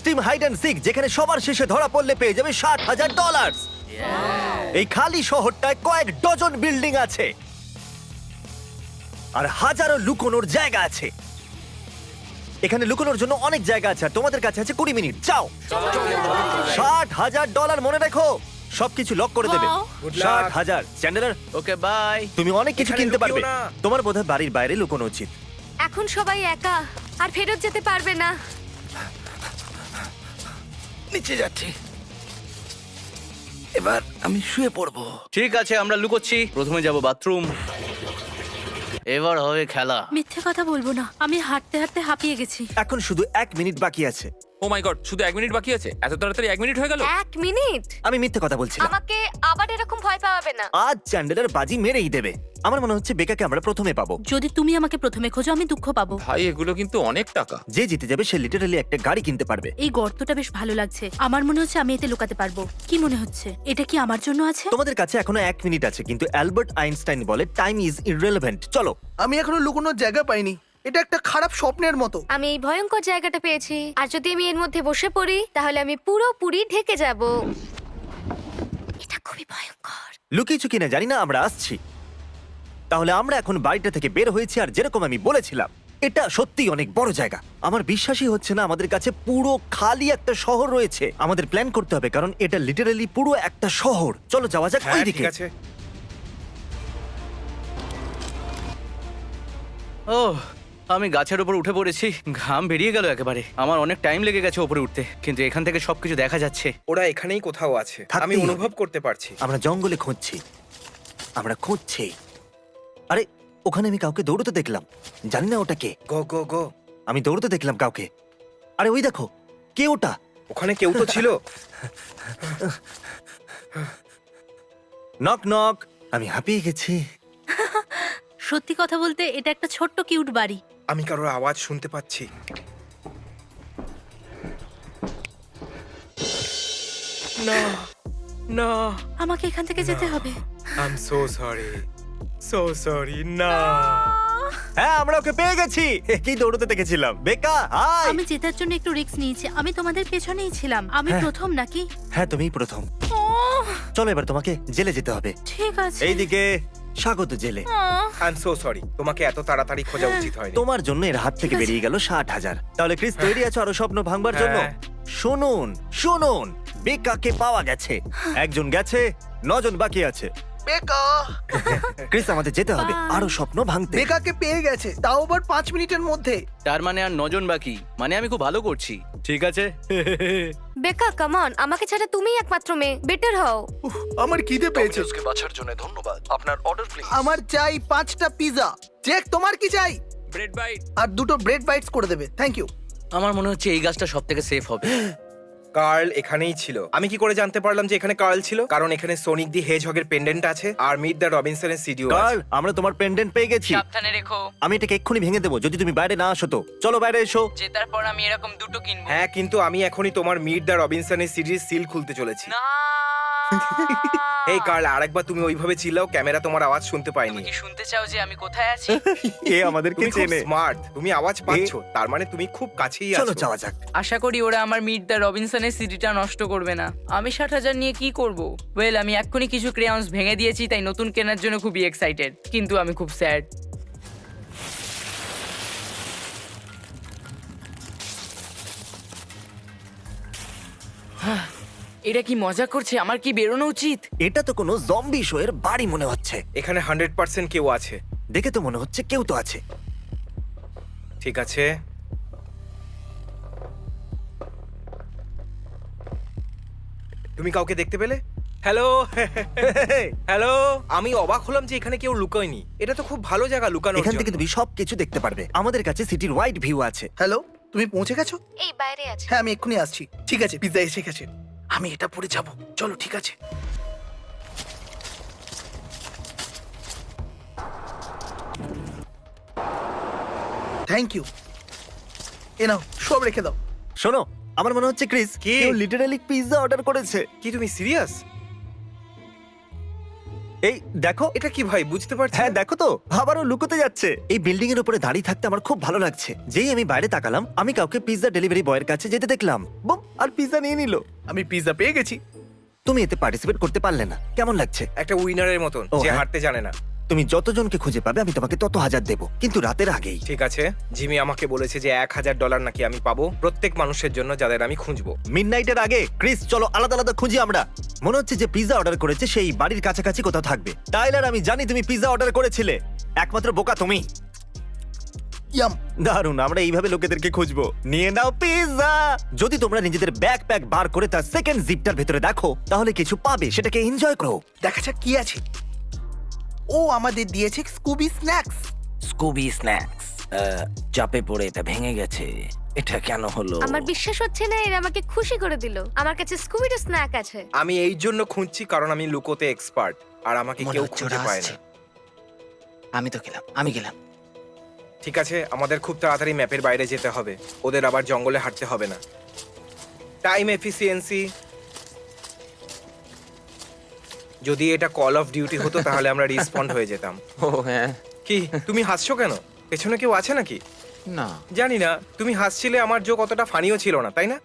Extreme hide and sick, যেখানে সবার শেষে ধরা পড়লে পেয়ে যাবে $60,000। এই খালি শহরটায় কয়েক ডজন বিল্ডিং আছে আর হাজারো লুকোনোর জায়গা আছে। এখানে লুকোনোর জন্য অনেক জায়গা আছে আর তোমাদের কাছে আছে 20 মিনিট। যাও। $60,000 মনে রেখো, সবকিছু লক করে দেবে। Wow. 60,000। Chandler, okay bye. তুমি অনেক কিছু এখানে কিনতে পারবে। লুকিও না। তোমার বোধহয় বাড়ির বাইরে লুকোনো উচিত। এখন সবাই একা আর ফেরত যেতে পারবে না। নিচে যাচ্ছি, এবার আমি শুয়ে পড়বো। ঠিক আছে, আমরা লুকোচ্ছি। প্রথমে যাব বাথরুম, এবার হবে খেলা। মিথ্যে কথা বলবো না, আমি হাঁটতে হাঁটতে হাঁপিয়ে গেছি। এখন শুধু 1 মিনিট বাকি আছে। ও মাই গড, শুধু 1 মিনিট বাকি আছে? এত তাড়াতাড়ি 1 মিনিট হয়ে গেল? 1 মিনিট? আমি মিথ্যে কথা বলছি না। আমাকে আবার এরকম ভয় পাওয়াবে না। আজ চ্যান্ডেলার বাজি মেরেই দেবে। আমার মনে হচ্ছে বেকাকে আমরা প্রথমে পাবো। যদি তুমি আমাকে প্রথমে খোঁজো আমি দুঃখ পাবো। ভাই, এগুলো কিন্তু অনেক টাকা। যে জিতে যাবে সে লিটারালি একটা গাড়ি কিনতে পারবে। এই গর্তটা বেশ ভালো লাগছে, আমার মনে হচ্ছে আমি এতে লুকাতে পারবো। কি মনে হচ্ছে, এটা কি আমার জন্য আছে? তোমাদের কাছে এখনো 1 মিনিট আছে, কিন্তু অ্যালবার্ট আইনস্টাইন বলে টাইম ইজ ইররেলেভেন্ট। চলো। আমি এখনো লুকোনোর জায়গা পাইনি, এটা একটা খারাপ স্বপ্নের মতো। আমি এই ভয়ঙ্কর জায়গাটা পেয়েছি, আর যদি আমি এর মধ্যে বসে পড়ি তাহলে আমি পুরোপুরি ঢেকে যাব। এটা খুবই ভয়ঙ্কর। লুকিয়েছো কিনা জানি না, আমরা আসছি। তাহলে আমরা এখন বাড়িটা থেকে বের হয়েছি, আর যেরকম আমি বলেছিলাম এটা সত্যি অনেক বড় জায়গা। আমার বিশ্বাসই হচ্ছে না আমাদের কাছে পুরো খালি একটা শহর রয়েছে। আমাদের প্ল্যান করতে হবে, কারণ এটা লিটারালি পুরো একটা শহর। চলো যাওয়া যাক হ্যাঁ ওইদিকে। ঠিক আছে। ও, আমি গাছের উপর উঠে পড়েছি, ঘাম বেরিয়ে গেল একেবারে। আমার অনেক টাইম লেগে গেছে উপরে উঠতে, কিন্তু এখান থেকে সবকিছু দেখা যাচ্ছে। ওরা এখানেই কোথাও আছে, থাকতেই আমি হবে। অনুভব করতে পারছি। আমরা জঙ্গলে খুঁজছি, আমরা খুঁজছি। আরে ওখানে আমি কাউকে দৌড়তে দেখলাম, জানি না ওটা কে। গো গো গো, আমি দৌড়তে দেখলাম কাউকে। আরে ওই দেখো, কে ওটা? ওখানে কেউ তো ছিল। Knock knock. আমি হাঁপিয়ে গেছি। সত্যি কথা বলতে এটা একটা ছোট্ট কিউট বাড়ি। আমি কারোর আওয়াজ শুনতে পাচ্ছি। না না, আমাকে এখান থেকে যেতে হবে। আই এম সো সরি না। হ্যাঁ, আমরা ওকে পেয়ে গেছি। কি দৌড়তে দেখেছিলাম। বেকা, হাই। আমি জেতার জন্য একটু রিস্ক নিয়েছি, আমি তোমাদের পেছনেই ছিলাম। আমি হ্যাঁ। প্রথম নাকি? হ্যাঁ, তুমিই প্রথম। ওহ, চলো এবার তোমাকে জেলে যেতে হবে। ঠিক আছে। এইদিকে স্বাগত জেলে। আহ, আই এম সো সরি, তোমাকে এত তাড়াতাড়ি খোঁজা উচিত হয়নি। তোমার জন্য এর হাত থেকে ঠিক আছে। বেরিয়ে গেল 60,000। তাহলে ক্রিস, তৈরি আছো আরো স্বপ্ন ভাঙবার জন্য? হ্যাঁ। শুনুন শুনুন, বেকাকে পাওয়া গেছে। একজন গেছে, 9 জন বাকি আছে। বেকা, ক্রিস, আমাদের যেতে হবে Bye. আরো স্বপ্ন ভাঙতে। বেকাকে পেয়ে গেছে, তাও আবার 5 মিনিটের মধ্যে। তার মানে আর 9 জন বাকি, মানে আমি খুব ভালো করছি। ঠিক আছে। বেকা, কাম অন, আমাকে ছাড়া তুমিই একমাত্র মেয়ে, বেটার হও। উফ, আমার খিদে পেয়েছে। ডমিনোসকে বাছার জন্য ধন্যবাদ। আপনার অর্ডার প্লিজ। আমার চাই 5টা পিৎজা। জেক, তোমার কি চাই? Bread bite. আর 2টো ব্রেড বাইটস করে দেবে, থ্যাংক ইউ। আমার মনে হচ্ছে এই গাছটা সব থেকে সেফ হবে। কার্ল এখানেই ছিল। আমি কি করে জানতে পারলাম যে এখানে কার্ল ছিল? কারণ এখানে সোনিক দি হেজহগের পেন্ডেন্ট আছে আর মিট দ্য রবিনসনের সিডিও আছে। কার্ল, আমরা তোমার পেন্ডেন্ট পেয়ে গেছি। সাবধানে রেখো, আমি এটাকে এক্ষুনি ভেঙে দেবো যদি তুমি বাইরে না আসো তো। চলো বাইরে এসো। জেতার পর আমি এরকম দুটো কিনবো। হ্যাঁ, কিন্তু আমি এখনই তোমার মিট দ্য রবিনসনের সিডির সিল খুলতে চলেছি। না এই কার্ল, আরেকবার তুমি ওইভাবে চিল্লাও, ক্যামেরা তোমার আওয়াজ শুনতে পায়নি। তুমি কি শুনতে চাও যে আমি কোথায় আছি? এ আমাদেরকে তুমি খুব চেনে। স্মার্ট, তুমি আওয়াজ পাচ্ছো, তার মানে তুমি খুব কাছেই চলো আছো। যাওয়া যাক। আশা করি ওরা আমার মিট দ্য রবিনসনের সিডিটা নষ্ট করবে না। আমি 60,000 নিয়ে কি করব? ওয়েল, আমি এক্ষুনি কিছু ক্রেয়ন্স ভেঙে দিয়েছি, তাই নতুন কেনার জন্য খুবই এক্সাইটেড, কিন্তু আমি খুব স্যাড। এটা কি মজা করছে? আমার কি বেরোনো উচিত? এটা তো কোনো জম্বি শো এর বাড়ি মনে হচ্ছে। এখানে 100% কেউ আছে। দেখে তো মনে হচ্ছে কেউ তো আছে। ঠিক আছে, তুমি কাউকে দেখতে পেলে? হ্যালো হ্যালো, আমি অবাক হলাম যে এখানে কেউ লুকায়নি। এটা তো খুব ভালো জায়গা লুকানোর এখান জন্য। থেকে তুমি সবকিছু দেখতে পারবে। আমাদের কাছে সিটির ওয়াইড ভিউ আছে। হ্যালো, তুমি পৌঁছে গেছো? এই বাইরে আছে। হ্যাঁ, আমি এক্ষুনি আসছি। ঠিক আছে, পিৎজা এসে গেছে। আমি এটা পরে যাব। চলো, ঠিক আছে। Thank you. এ নাও, সব রেখে দাও। শোনো, আমার মনে হচ্ছে ক্রিস কেউ লিটারালি পিৎজা অর্ডার করেছে। কি তুমি সিরিয়াস? এই দেখো, এটা কি ভাই বুঝতে পারছি হ্যাঁ না। দেখো তো, আবারও লুকোতে যাচ্ছে। এই বিল্ডিং এর উপরে দাঁড়িয়ে থাকতে আমার খুব ভালো লাগছে। যেই আমি বাইরে তাকালাম, আমি কাউকে পিৎজা ডেলিভারি বয়ের কাছে যেতে দেখলাম, বুম, আর পিৎজা নিয়ে নিল। আমি পিৎজা পেয়ে গেছি। তুমি এতে পার্টিসিপেট করতে পারলে না, কেমন লাগছে? একটা উইনারের মতন ও, যে হ্যাঁ। হারতে জানে না। তুমি যতজনকে খুঁজে পাবে আমি তোমাকে তত হাজার দেবো, কিন্তু রাতের আগেই। ঠিক আছে, জিমি আমাকে বলেছে যে $1000 নাকি আমি পাবো প্রত্যেক মানুষের জন্য যাদের আমি খুঁজবো। মিডনাইটের আগে ক্রিস, চলো আলাদা আলাদা খুঁজি আমরা। মনে হচ্ছে যে পিৎজা অর্ডার করেছে সেই বাড়ির কাছাকাছি কোথাও থাকবে। টাইলার, আমি জানি তুমি পিৎজা অর্ডার করেছিলে, একমাত্র বোকা তুমি। ইয়াম। দারুণ, আমরা এইভাবে লোকেদেরকে খুঁজবো। নিয়ে নাও পিৎজা। যদি তোমরা নিজেদের ব্যাকপ্যাক বার করে তার সেকেন্ড জিপটার ভেতরে দেখো, তাহলে কিছু পাবে, সেটাকে এনজয় করো। দেখা যাক কি আছে। ও আমাদের দিয়েছে স্কুবি স্ন্যাক্স। Scooby snacks. চাপে পড়ে এটা ভেঙে গেছে। এটা কেন হলো? আমার বিশ্বাস হচ্ছে না, এরা আমাকে খুশি করে দিল। আমার কাছে স্কুবিডো স্ন্যাক আছে। আমি এই জন্য খুঁজছি কারণ আমি লুকোতে এক্সপার্ট, আর আমাকে মনে কেউ হচ্ছে খুঁজে ওরা পায় আসছে। না। আমি গেলাম। ঠিক আছে, আমাদের খুব তাড়াতাড়ি ম্যাপের বাইরে যেতে হবে। ওদের আবার জঙ্গলে হাঁটতে হবে না। Time efficiency. যদি এটা কল অফ ডিউটি হতো তাহলে আমরা রিসপন্ড হয়ে যেতাম। ও হ্যাঁ। কি তুমি হাসছো কেন? পেছনে কেউ আছে নাকি? না, জানি না, তুমি হাসছিলে, আমার জোক অতটা ফানিও ছিল না, তাই না?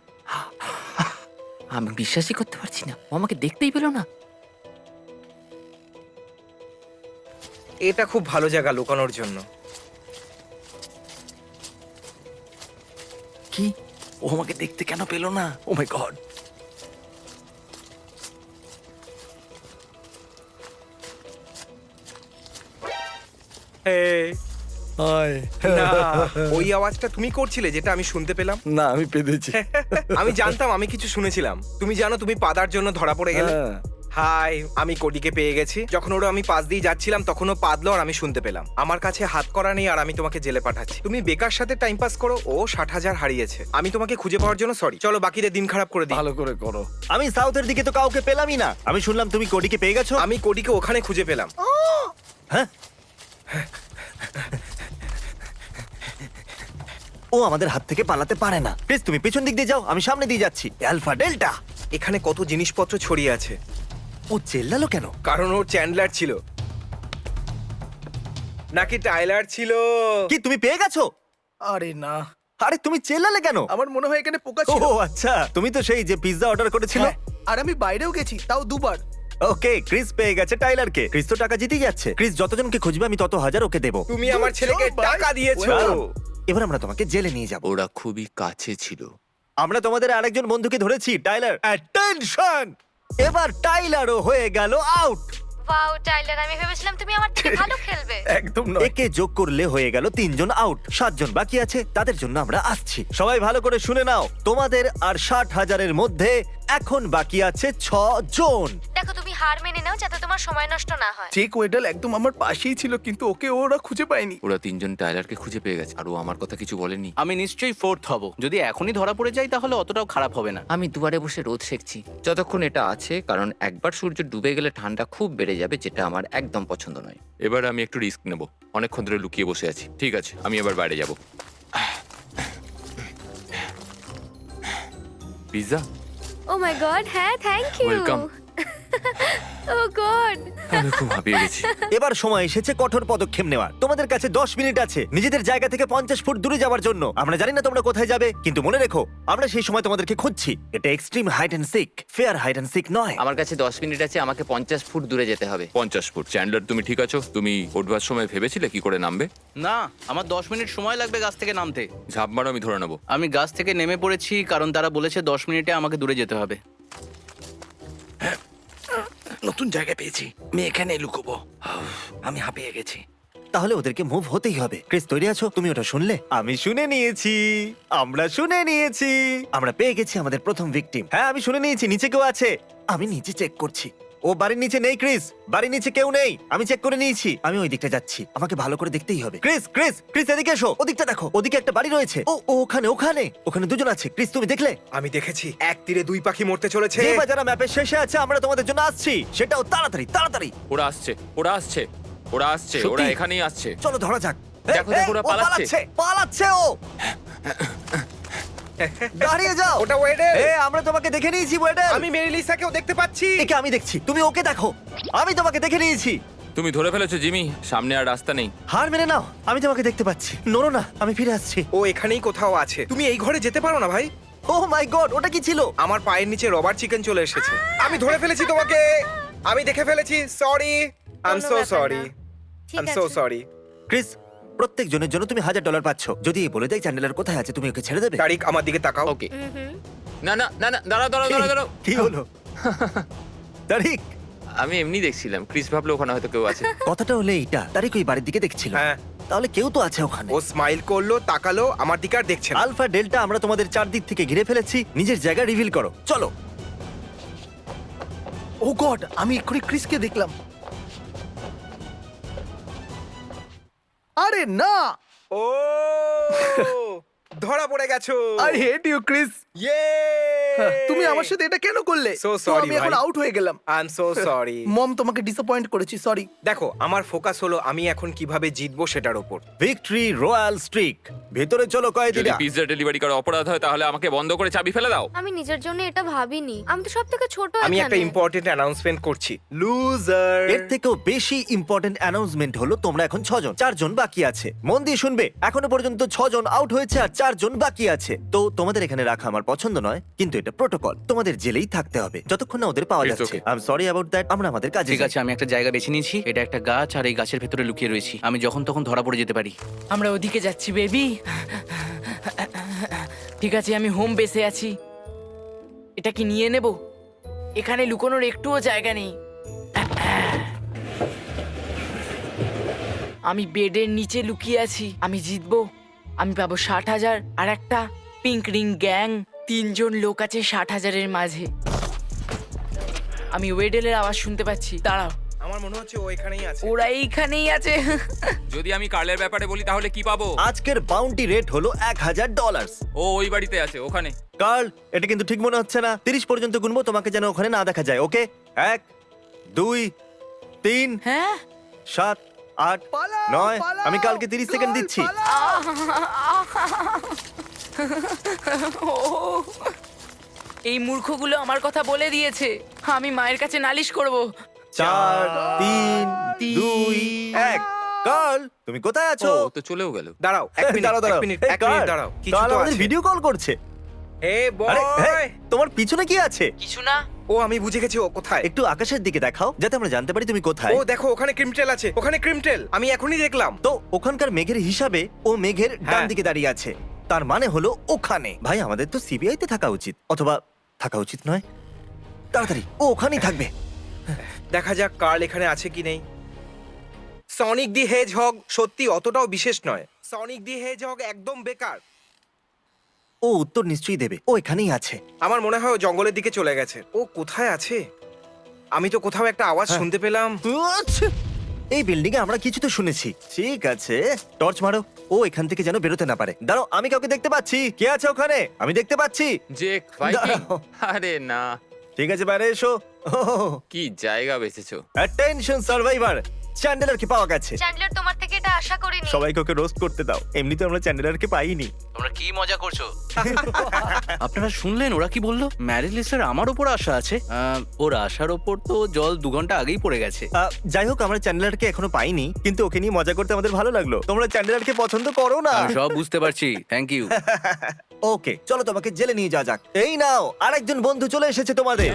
আমি বিশ্বাসই করতে পারছি না, ও আমাকে দেখতেই পেলো না। এটা খুব ভালো জায়গা লুকানোর জন্য। কি? ও আমাকে দেখতে কেন পেলো না? ও মাই গড। না, ওই আওয়াজটা তুমি করছিলে যেটা আমি শুনতে পেলাম। না, আমি পেয়েছি। আমি জানতাম, আমি কিছু শুনেছিলাম। তুমি জানো তুমি পাদার জন্য ধরা পড়ে গেলে। হাই, আমি কোডিকে পেয়ে গেছি। যখন ওরা আমি পাশ দিয়ে যাচ্ছিলাম তখন ও পাদলো আর আমি শুনতে পেলাম। আমার কাছে হাত করা নেই আর আমি তোমাকে জেলে পাঠাচ্ছি। তুমি বেকার সাথে টাইম পাস করো। ও 60,000 হারিয়েছে। আমি তোমাকে খুঁজে পাওয়ার জন্য সরি। চলো বাকিদের দিন খারাপ করে দিই। ভালো করে করো। আমি সাউথের দিকে তো কাউকে পেলামই না। আমি শুনলাম তুমি কোডিকে পেয়ে গেছো। আমি কোডিকে ওখানে খুঁজে পেলাম। হ্যাঁ, ও আমাদের হাত থেকে পালাতে পারে না। প্লিজ তুমি পেছন দিক দিয়ে যাও, আমি সামনে দিয়ে যাচ্ছি। Alpha delta. এখানে কত জিনিসপত্র ছড়িয়ে আছে। ও চেল্লালো কেন? কারণ ওর চ্যান্ডলার ছিল নাকি টাইলার ছিল। কি তুমি পেয়ে গেছো? আরে না, আরে তুমি চেল্লালে কেন? আমার মনে হয় এখানে পোকা ও ছিল। আচ্ছা, তুমি তো সেই যে পিৎজা অর্ডার করেছিল। হ্যাঁ, আর আমি বাইরেও গেছি, তাও দুবার। ওকে, ক্রিস পেয়ে গেছে টাইলারকে। ক্রিস তো টাকা জিতেই যাচ্ছে। ক্রিস যতজনকে খুঁজবে আমি তত হাজার ওকে দেবো। তুমি আমার ছেলেকে চল, ভাই। টাকা দিয়েছো। Well, এবার আমরা তোমাকে জেলে নিয়ে যাব। ওরা খুবই কাছে ছিল। আমরা তোমাদের আরেকজন বন্ধুকে ধরেছি, টাইলার। অ্যাটেনশন! এবার টাইলারও হয়ে গেল আউট। ওয়াও টাইলার, আমি ভেবেছিলাম তুমি আমার থেকে ভালো খেলবে। একদম নয়। একে যোগ করলে হয়ে গেল 3 জন আউট। 7 জন বাকি আছে, তাদের জন্য আমরা আসছি। সবাই ভালো করে শুনে নাও, তোমাদের আর 60,000-এর মধ্যে এখন বাকি আছে 6 জন। দেখো, তুমি হার মেনে নাও যাতে তোমার সময় নষ্ট না হয়। চেক ওয়েডাল একদম আমার পাশেই ছিল, কিন্তু ওকে ওরা খুঁজে পায়নি। ওরা 3 জন টাইলারকে খুঁজে পেয়ে গেছে আর ও আমার কথা কিছু বলেনি। আমি নিশ্চয়ই ফোর্থ হব। যদি এখনই ধরা পড়ে যাই তাহলে অতটাও খারাপ হবে না। আমি দুয়ারে বসে রোদ সেকছি। যতক্ষণ এটা আছে, কারণ একবার সূর্য ডুবে গেলে ঠান্ডা খুব বেড়ে যাবে, যেটা আমার একদম পছন্দ নয়। এবার আমি একটু রিস্ক নেব। অনেকক্ষণ ধরে লুকিয়ে বসে আছি। ঠিক আছে, আমি এবার বাইরে যাব। পিৎজা, ও মাই গড, হ্যাঁ thank you. Welcome. Oh God. আমি খুব হাঁপিয়ে গেছি। এবার সময় এসেছে কঠোর পদক্ষেপ নেওয়ার। তোমাদের কাছে 10 মিনিট আছে নিজেদের জায়গা থেকে 50 ফুট দূরে যাওয়ার জন্য। আমরা জানি না তোমরা কোথায় যাবে, কিন্তু মনে রেখো আমরা সেই সময় তোমাদেরকে খুঁজছি। এটা extreme hide and seek, fair hide and seek নয়। আমার কাছে 10 মিনিট আছে, আমাকে 50 ফুট দূরে যেতে হবে। 50 ফুট। চ্যান্ডলার, তুমি ঠিক আছো? তুমি উঠবার সময় ভেবেছিলে কি করে নামবে? না, আমার 10 মিনিট সময় লাগবে গাছ থেকে নামতে। ঝাঁপ মারো, আমি ধরে নেবো। আমি গাছ থেকে নেমে পড়েছি কারণ তারা বলেছে 10 মিনিটে আমাকে দূরে যেতে হবে। নতুন জায়গা পেয়েছি, আমি এখানে লুকোবো। আমি হাঁপিয়ে গেছি। তাহলে ওদেরকে মুভ হতেই হবে। ক্রিস, তৈরি আছো? তুমি ওটা শুনলে? আমি শুনে নিয়েছি। আমরা শুনে নিয়েছি। আমরা পেয়ে গেছি আমাদের প্রথম ভিকটিম। হ্যাঁ, আমি শুনে নিয়েছি নিচে কেউ আছে। আমি নিচে চেক করছি। ও বাড়ির নিচে নেই। ক্রিস, বাড়ির নিচে কেউ নেই। আমি চেক করে নিয়েছি। আমি ওই দিকটা যাচ্ছি। আমাকে ভালো করে দেখতেই হবে। ক্রিস, ক্রিস, ক্রিস, এদিকে এসো। ওদিকটা দেখো, ওদিকে একটা বাড়ি রয়েছে। ও ও, ওখানে ওখানে ওখানে 2 জন আছে। ক্রিস, তুমি দেখলে? আমি দেখেছি, এক তীরে 2 পাখি মরতে চলেছে। যে বাজারা ম্যাপের শেষে আছে, আমরা তোমাদের জন্য আসছি। সেটাও তাড়াতাড়ি তাড়াতাড়ি। ওরা আসছে, ওরা আসছে, ওরা আসছে, সত্যি? ওরা এখানেই আসছে। চলো ধরা যাক। দেখো, দেখো, ওরা ও পালাচ্ছে। পালাচ্ছে ও। দাঁড়িয়ে যাও। ওটা ওয়েডেল। এ আমরা তোমাকে দেখে নিয়েছি ওয়েডেল। আমি মেরিলিসাকেও দেখতে পাচ্ছি। একে আমি দেখছি, তুমি ওকে দেখো। আমি তোমাকে দেখে নিয়েছি। তুমি ধরে ফেলেছো জিমি, সামনে আর রাস্তা নেই। হার মেনে নাও, আমি তোমাকে দেখতে পাচ্ছি। নড়ো না, আমি ফিরে আসছি। ও এখানেই কোথাও আছে। তুমি এই ঘরে যেতে পারো না ভাই। ও মাই গড, ওটা কি ছিল? আমার পায়ের নিচে রবার চিকেন চলে এসেছে। আমি ধরে ফেলেছি তোমাকে। আমি দেখে ফেলেছি। সরি, আই এম কোনো সো ব্যাপার সরি, না। আই ঠিক এম সো আছে। সরি। ক্রিস, প্রত্যেক জনের জন্য তুমি $1000 পাচ্ছ। যদি এ বলে দেয় চ্যান্ডেলার কোথায় আছে, তুমি ওকে ছেড়ে দেবে? তারিক আমার দিকে তাকাও। ওকে। হুম। না না না না, দাঁড়াও দাঁড়াও দাঁড়াও দাঁড়াও। কি হলো? তারিক, আমি এমনি দেখছিলাম, ক্রিস ভাবলো ওখানে হয়তো কেউ আছে। কথাটা হলো এইটা, তারিক ওই বাড়ির দিকে দেখছিল। হ্যাঁ, তাহলে কেউ তো আছে ওখানে। ও স্মাইল করলো, তাকালো, আমার দিকে আর দেখছে না। আলফা ডেল্টা আমরা তোমাদের চারদিক থেকে ঘিরে ফেলেছি। নিজের জায়গা রিভিল করো, চলো। ও গড, আমি এক্ষুনি ক্রিসকে দেখলাম। আরে না, ও ধরা পড়ে গেছো। I hate you Chris. ইয়ে তুমি আমার সাথে এটা কেন করলে? So তো sorry, আমি এখন ভাই। আউট হয়ে গেলাম। I am so sorry. Mom, তোমাকে ডিসঅ্যাপয়েন্ট করেছি, সরি। দেখো, আমার ফোকাস হলো আমি এখন কিভাবে জিতবো সেটার উপর। Victory royal streak. ভেতরে চলো যদি কয়েদিরা। পিৎজা ডেলিভারি করা অপরাধ হয় তাহলে আমাকে বন্ধ করে চাবি ফেলে দাও। আমি নিজের জন্য এটা ভাবিনি। আমি তো সব থেকে ছোট আমি একটা এখানে। ইম্পর্টেন্ট অ্যানাউন্সমেন্ট করছি। লুজার। এর থেকেও বেশি ইম্পর্টেন্ট অ্যানাউন্সমেন্ট হলো তোমরা এখন 6 জন, 4 জন বাকি আছে। মন দিয়ে শুনবে, এখনো পর্যন্ত 6 জন আউট হয়েছে আর 4 জন বাকি আছে। তো তোমাদের এখানে রাখা আমার পছন্দ নয়, কিন্তু এটা প্রোটোকল। তোমাদের জেলেই থাকতে হবে যতক্ষণ না ওদের পাওয়া It's যাচ্ছে। okay. I am sorry about that. আমরা আমাদের কাজে ঠিক যাই। আছে, আমি একটা জায়গা বেছে নিয়েছি। এটা একটা গাছ, আর এই গাছের ভেতরে লুকিয়ে রয়েছি। আমি যখন তখন ধরা পড়ে যেতে পারি। আমরা ওদিকে যাচ্ছি বেবি। ঠিক আছে, আমি হোম বেসে আছি। এটা কি নিয়ে নেব? এখানে লুকোনোর একটুও জায়গা নেই। আমি বেডের নিচে লুকিয়ে আছি। আমি জিতবো। আমি পাবো 60,000 আর একটা পিঙ্ক রিং গ্যাং। 3 জন লোক আছে 60,000-এর মাঝে। আমি ওয়েডেলের আওয়াজ শুনতে পাচ্ছি। দাঁড়াও, আমার মনে হচ্ছে ও এখানেই আছে। ওরা এইখানেই আছে। যদি আমি কার্লের ব্যাপারে বলি তাহলে কি পাবো? আজকের বাউন্টি রেট হলো $1000। ও ওই বাড়িতে আছে, ওখানে। কার্ল, এটা কিন্তু ঠিক মনে হচ্ছে না। 30 পর্যন্ত গুনবো, তোমাকে যেন ওখানে না দেখা যায়। ওকে, 1 2 3 হ্যাঁ, 7 8 পালাও, 9। পালাও, আমি কালকে 30 সেকেন্ড দিচ্ছি। এই মূর্খগুলো আমার কথা বলে দিয়েছে। আমি মায়ের কাছে নালিশ করব। 4 3 2 1। কার্ল, তুমি কোথায় ও আছো? তো চলেও গেল। দাঁড়াও, এক মিনিট, দাঁড়াও, এক দাঁড়াও। মিনিট, এই এক মিনিট কার্ল, দাঁড়াও। কিছু কার্ল তো আমাদের আছে। ভিডিও কল করছে। হে আরে, বয়। এই, তোমার পিছনে কি আছে? কিছু না। ও আমি বুঝে গেছি ও কোথায়। একটু আকাশের দিকে দেখাও যাতে আমরা জানতে পারি তুমি কোথায়। ও দেখো, ওখানে ক্রিমটেল আছে। ওখানে ক্রিমটেল, আমি এখনই দেখলাম। তো ওখানকার মেঘের হিসাবে ও মেঘের ডান হ্যাঁ। দিকে দাঁড়িয়ে আছে। তার মানে হলো ওখানে। ভাই, আমাদের তো সিবিআই তে থাকা উচিত, অথবা থাকা উচিত নয়। তাড়াতাড়ি, ও ওখানেই থাকবে। দেখা যাক কার্ল এখানে আছে কি নেই। সনিক দি হেজহগ সত্যি অতটাও বিশেষ নয়। সনিক দি হেজহগ একদম বেকার। ও উত্তর নিশ্চয়ই দেবে। ও এখানেই আছে। আমার মনে হয় ও জঙ্গলের দিকে চলে গেছে। ও কোথায় আছে? আমি তো কোথাও একটা আওয়াজ হ্যাঁ। শুনতে পেলাম। আচ্ছা, এই বিল্ডিং এ আমরা কিছু তো শুনেছি। ঠিক আছে, টর্চ মারো। ও এখান থেকে যেন বেরোতে না পারে। দাঁড়াও, আমি কাউকে দেখতে পাচ্ছি। কে আছে ওখানে? আমি দেখতে পাচ্ছি। জেক ভাইকিং। দাঁড়াও। আরে না, ঠিক আছে, বাইরে এসো। কি জায়গা বেঁচেছো। অ্যাটেনশন সার্ভাইভার, চ্যান্ডেলারকে পাওয়া গেছে। চ্যান্ডলার, তোমার থেকে এটা আশা করিনি। সবাইকে ওকে রোস্ট করতে দাও। এমনিতে আমরা চ্যান্ডেলারকে পাইনি। তোমরা কি মজা করছো? আপনারা শুনলেন ওরা কি বললো? ম্যারিলিসের আমার ওপর আশা আছে। ওর আশার ওপর তো জল 2 ঘন্টা আগেই পড়ে গেছে। যাই হোক, আমরা চ্যান্ডেলারকে এখনো পাইনি, কিন্তু ওকে নিয়ে মজা করতে আমাদের ভালো লাগলো। তোমরা চ্যান্ডেলারকে পছন্দ করো না? আমি সব বুঝতে পারছি, থ্যাংক ইউ। ওকে, চলো তোমাকে জেলে নিয়ে যাওয়া যাক। এই নাও, আরেকজন বন্ধু চলে এসেছে তোমাদের।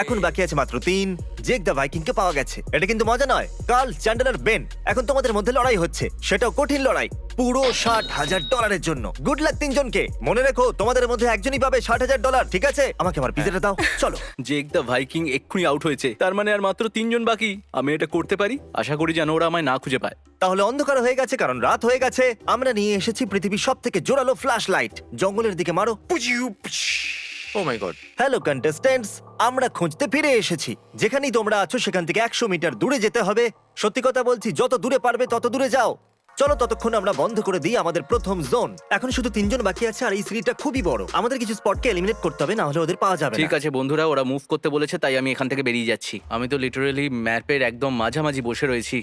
এখন বাকি আছে মাত্র 3। জেক দ্য ভাইকিংকে পাওয়া গেছে। এটা কিন্তু মজা নয়। কার্ল, চ্যান্ডেলার, বেন, এখন তোমাদের মধ্যে লড়াই হচ্ছে। সেটাও কঠিন লড়াই, পুরো $60,000 জন্য। গুড লাক 3 জনকে। মনে রেখো, তোমাদের মধ্যে একজনই পাবে $60,000। ঠিক আছে, আমাকে আমার পিজাটা দাও। চলো। জেক দ্য ভাইকিং এক্ষুনি আউট হয়েছে, তার মানে আর মাত্র 3 জন বাকি। আমি এটা করতে পারি। আশা করি যেন ওরা আমায় না খুঁজে পায়। তাহলে অন্ধকার হয়ে গেছে, কারণ রাত হয়ে গেছে। আমরা নিয়ে এসেছি পৃথিবীর সব থেকে জোরালো ফ্ল্যাশ লাইট। জঙ্গলের দিকে মারো। ও মাই গড। হ্যালো কন্টেস্ট্যান্টস, আমরা খুঁজতে ফিরে এসেছি। যেখানেই তোমরা আছো সেখান থেকে 100 মিটার দূরে যেতে হবে। সত্যি কথা বলছি, যত দূরে পারবে তত দূরে যাও। চলো ততক্ষণ আমরা বন্ধ করে দিই আমাদের প্রথম জোন। এখন শুধু 3 জন বাকি আছে, আর এই সিরিজটা খুবই বড়। আমাদের কিছু স্পটকে এলিমিনেট করতে হবে, না হলে ওদের পাওয়া যাবে ঠিক না। আছে বন্ধুরা, ওরা মুভ করতে বলেছে, তাই আমি এখান থেকে বেরিয়ে যাচ্ছি। আমি তো লিটারালি ম্যাপের একদম মাঝামাঝি বসে রয়েছি।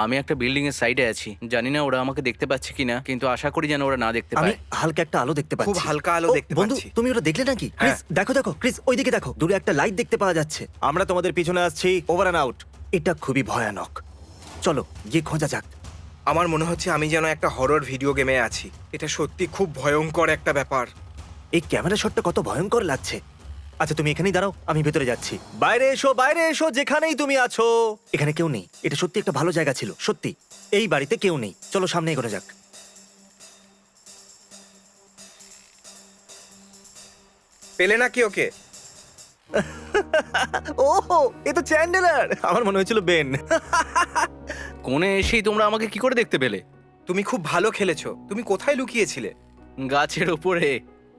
আমি একটা বিল্ডিং এর সাইডে আছি, জানি না ওরা আমাকে দেখতে পাচ্ছে কিনা, কিন্তু আশা করি যেন ওরা না দেখতে আমি পায়। হালকা একটা আলো দেখতে পাচ্ছি। খুব হালকা আলো ও, দেখতে বন্ধু পাচ্ছি। তুমি ওটা দেখলে নাকি? হ্যাঁ। ক্রিস দেখো দেখো, ক্রিস ওইদিকে দেখো, দূরে একটা লাইট দেখতে পাওয়া যাচ্ছে। আমরা তোমাদের পিছনে আসছি, ওভার অ্যান্ড আউট। এটা খুবই ভয়ানক, চলো গিয়ে খোঁজা যাক। আমার মনে হচ্ছে আমি যেন একটা হরর ভিডিও গেমে আছি। এটা সত্যি খুব ভয়ঙ্কর একটা ব্যাপার। এই ক্যামেরা শটটা কত ভয়ঙ্কর লাগছে। আচ্ছা তুমি এখানেই দাঁড়াও, আমি ভেতরে যাচ্ছি। বাইরে এসো যেখানেই তুমি আছো। এখানে কেউ নেই, এটা সত্যি একটা ভালো জায়গা ছিল, সত্যি। এই বাড়িতে কেউ নেই, চলো সামনে এগোনো যাক। পেলে নাকি ওকে? ওহো, এ তো চ্যান্ডেলার। আমার মনে হয়েছিল বেন। কোণে এসেই তোমরা আমাকে কি করে দেখতে পেলে? তুমি খুব ভালো খেলেছো। তুমি কোথায় লুকিয়েছিলে? গাছের ওপরে।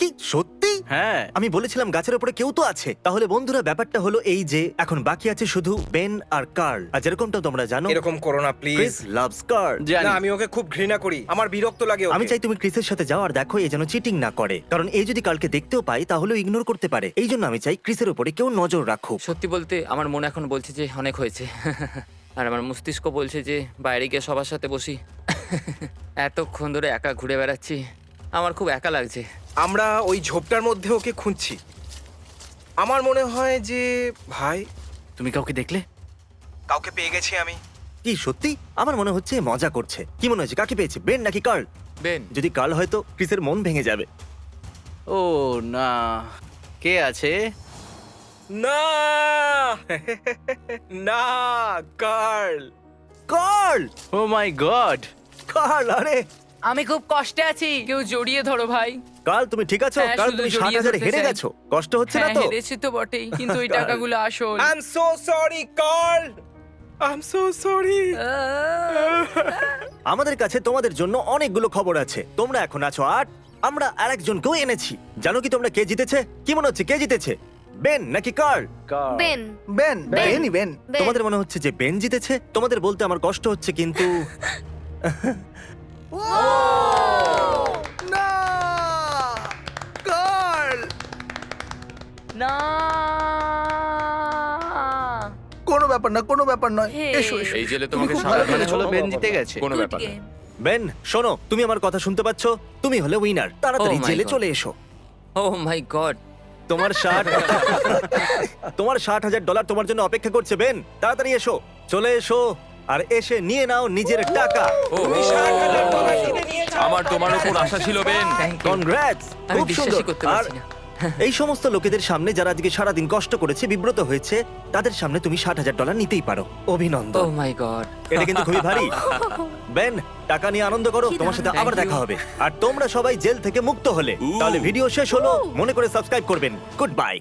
কি সত্যি? হ্যাঁ, আমি বলেছিলাম গাছের উপরে কেউ তো আছে। তাহলে বন্ধুরা ব্যাপারটা হলো এই যে এখন বাকি আছে শুধু বেন আর কার্ল। আর যেরকমটা তোমরা জানো, এরকম করো না প্লিজ। Chris loves curl. জানি। না, আমি ওকে খুব ঘৃণা করি। আমার বিরক্ত লাগে ওকে। আমি চাই তুমি ক্রিসের সাথে যাও আর দেখো এ যেন চিটিং না করে, কারণ এই যদি কালকে দেখতেও পাই তাহলে ইগনোর করতে পারে। এই জন্য আমি চাই ক্রিসের উপরে কেউ নজর রাখুক। সত্যি বলতে আমার মন এখন বলছে যে অনেক হয়েছে। আর আমার মস্তিষ্ক বলছে যে বাইরে গিয়ে সবার সাথে বসি। এতক্ষণ ধরে একা ঘুরে বেড়াচ্ছি, আমার খুব একা লাগছে। আমরা ওই ঝোপটার মধ্যে ওকে খুঁজছি। আমার মনে হয় যে ভাই, তুমি কাউকে দেখলে? কাউকে পেয়ে গেছি আমি। কি সত্যি? আমার মনে হচ্ছে এ মজা করছে। কি মনে হচ্ছে, কাকে পেয়েছে, বেন নাকি কার্ল? বেন। যদি কার্ল হয়তো ক্রিসের মন ভেঙে যাবে। ও না, কে আছে? না না, curl. Curl! O my god! Curl, আরে আমি খুব কষ্টে আছি, কেউ জড়িয়ে ধরো ভাই। কার্ল তুমি ঠিক আছো? হ্যাঁ, কার্ল শুধু তুমি জড়িয়ে ৭,০০০ ধরতে হেরে চাই। গেছো, কষ্ট হচ্ছে না হ্যাঁ, তো? হেরেছি তো বটেই, কিন্তু ওই টাকাগুলো আসল। I am so sorry Carl, I am so sorry. আমাদের কাছে তোমাদের জন্য অনেকগুলো খবর আছে। তোমরা এখন আছো ৮, আমরা আরেকজনকেও এনেছি। জানো কি তোমরা কে জিতেছে? কি মনে হচ্ছে কে জিতেছে, বেন নাকি কার্ল? বেন। Ben, Ben. বেনই বেন। বেন। তোমাদের মনে হচ্ছে যে বেন জিতেছে? তোমাদের বলতে আমার কষ্ট হচ্ছে, কিন্তু না, কার্ল! না, কোনো ব্যাপার না, কোনো ব্যাপার নয়। হে। এসো এসো। এই জেলে তুমি তোমাকে খুব সামলাতে ভালো মানে খেলেছো। হলো বেন জিতে গেছে। কোনো Good ব্যাপার না। game. বেন শোনো, তুমি আমার কথা শুনতে পাচ্ছ? তুমি হলে উইনার। তাড়াতাড়ি Oh my জেলে God. চলে এসো। ও মাই গড। তোমার $60,000 তোমার জন্য অপেক্ষা করছে বেন। তাড়াতাড়ি এসো, চলে এসো আর এসে নিয়ে নাও নিজের টাকা। তুমি $60,000 জিতে নিয়েছো। আমার তোমার উপর আশা ছিল বেন। কনগ্রাটস, আমি খুব সুন্দর। বিশ্বাসই করতে আর পারছি না। এই সমস্ত লোকেদের সামনে যারা আজকে সারাদিন কষ্ট করেছে, বিব্রত হয়েছে, তাদের সামনে তুমি $60,000 নিতেই পারো। ও অভিনন্দন। মাই গড। এটা কিন্তু খুবই ভারী। বেন, টাকা নিয়ে আনন্দ করো, তোমার সাথে আবার দেখা হবে। আর তোমরা সবাই জেল থেকে মুক্ত হলে তাহলে ভিডিও শেষ হলো, মনে করে সাবস্ক্রাইব করবেন। Good bye.